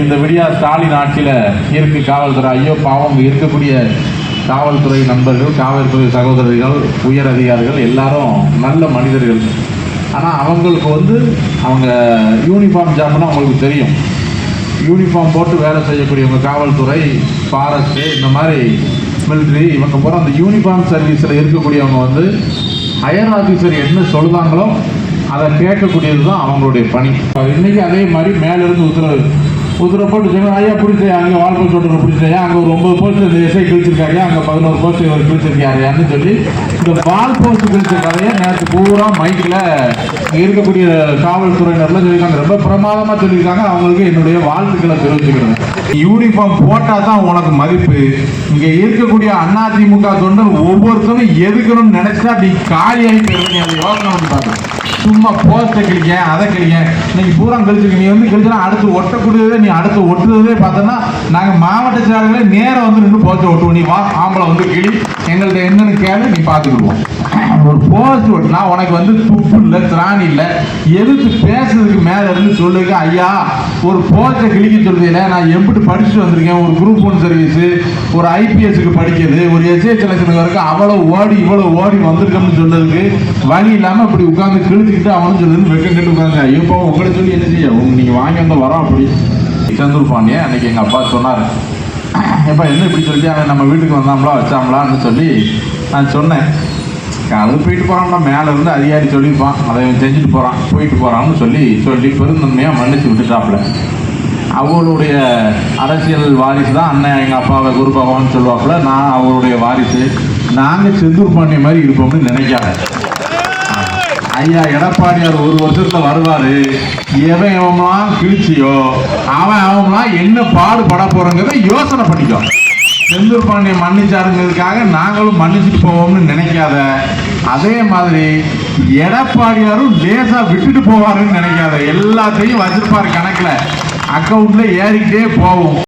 இந்த விடியா ஸ்டாலின் ஆட்சியில் இருக்கு காவல்துறை. ஐயோ பாவம், இருக்கக்கூடிய காவல்துறை நண்பர்கள், காவல்துறை சகோதரர்கள், உயர் அதிகாரிகள் எல்லாரும் நல்ல மனிதர்கள். ஆனால் அவங்களுக்கு அவங்க யூனிஃபார்ம் ஜாப்னா அவங்களுக்கு தெரியும். யூனிஃபார்ம் போட்டு வேலை செய்யக்கூடியவங்க காவல்துறை, ஃபாரஸ்ட்டு, இந்த மாதிரி மிலிட்ரி, இவங்க பூரா அந்த யூனிஃபார்ம் சர்வீஸில் இருக்கக்கூடியவங்க ஹையர் ஆஃபீஸர் என்ன சொல்லுதாங்களோ அதை கேட்கக்கூடியது தான் அவங்களுடைய பணி. இன்றைக்கி அதே மாதிரி மேலேருந்து உத்தரவு போட்டு சொன்னால், ஐயா பிடிச்சா அங்கே வால்போஸ்ட் ஓட்டுற பிடிச்சா அங்கே ஒரு 9 போஸ்ட் இந்த எஸ்ஐ கிழிச்சிருக்காரு, அங்கே 11 போஸ்ட் இவர் கிழிச்சிருக்காருன்னு சொல்லி இந்த வால்போஸ்ட் கிழிச்ச கதையை நேற்று பூரா மைக்கில் இருக்கக்கூடிய காவல்துறையினர்லாம் சொல்லியிருக்காங்க. ரொம்ப பிரமாதமாக சொல்லியிருக்காங்க. அவங்களுக்கு என்னுடைய வாழ்த்துக்களை தெரிவிச்சுக்கிறேன். யூனிஃபார்ம் போட்டால் தான் உனக்கு மதிப்பு. இங்கே இருக்கக்கூடிய அதிமுக தொண்டர் ஒவ்வொருத்தரும் எதுக்கணும்னு நினைச்சா அப்படி காலியாகி போயிருந்தீங்க. அதை யோசனை பண்ணி பார்க்கணும். சும்மா போஸ்ட்டை கிழிக்க, அதை கிழிக்க, இன்னைக்கு பூரா கழிச்சிருக்கு. நீ கிழிச்சுனா அடுத்து ஒட்டக்கூடியதே, நீ அடுத்து ஒட்டுறதே பார்த்தோன்னா நாங்கள் மாவட்ட செயலாளர்களே நேரம் நின்று போஸ்ட்டை ஒட்டுவோம். நீ வா ஆம்பளை கிளி, எங்கள்கிட்ட என்னன்னு கேளு, நீ பார்த்துக்கிடுவோம். ஒரு போஸ்ட் ஓட்டுனா உனக்கு துப்பு இல்லை, திராணி இல்லை, எதுக்கு பேசுறதுக்கு மேலே இருந்து சொல்லுங்க. ஐயா ஒரு போஸ்ட்டை கிழிக்க சொல்றதில்ல, நான் எம்பிட்டு படிச்சுட்டு வந்திருக்கேன். ஒரு குரூப் 1 சர்வீஸு, ஒரு ஐபிஎஸ்க்கு படிக்கிறது, ஒரு எஸ்ஏ செலக்ஷனுக்கு வரைக்கும் அவ்வளோ ஓடி வந்திருக்கோம்னு சொல்றதுக்கு வழி இல்லாமல் இப்படி உட்காந்து கிழிச்சுக்கிட்டு அவனு சொல்லுன்னு வெக்கம் கட்டு உட்காந்து. இப்போ உங்களை சொல்லி என்ன செய்ய, நீங்கள் வாங்கி வரோம். அப்படி செந்தூர் பாண்டியன் அன்னைக்கு எங்கள் அப்பா சொன்னார், எப்போ என்ன இப்படி சொல்லி அவன் நம்ம வீட்டுக்கு வந்தாங்களா வச்சாங்களான்னு சொல்லி நான் சொன்னேன். அது போயிட்டு போகிறான்டா, மேலே இருந்து அதிகாரி சொல்லியிருப்பான், அதை செஞ்சுட்டு போயிட்டு போகிறான்னு சொல்லி பெருந்தன்மையாக மன்னிச்சு விட்டுட்டாப்புல. அவளுடைய அரசியல் வாரிசு தான் அண்ணன். எங்கள் அப்பாவை குரு பகவான் சொல்லுவாப்புல. நான் அவருடைய வாரிசு. நாங்கள் செந்தூர் பாண்டிய மாதிரி இருப்போம்னு நினைக்காத. ஐயா எடப்பாடியார் 1 வருஷத்துல வருவார். எவன்லாம் கிழிச்சியோ அவன்லாம் என்ன பாடுபட போகிறோங்கிறத யோசனை பண்ணிக்கோ. செந்தூர் பாண்டிய மன்னிச்சாருங்கிறதுக்காக நாங்களும் மன்னிச்சுட்டு போவோம்னு நினைக்காத. அதே மாதிரி எடப்பாடியாரும் லேசா விட்டுட்டு போவாருன்னு நினைக்காத. எல்லாத்தையும் வச்சிருப்பாரு கணக்கில், அக்கௌண்ட்ல ஏறிக்கிட்டே போவோம்.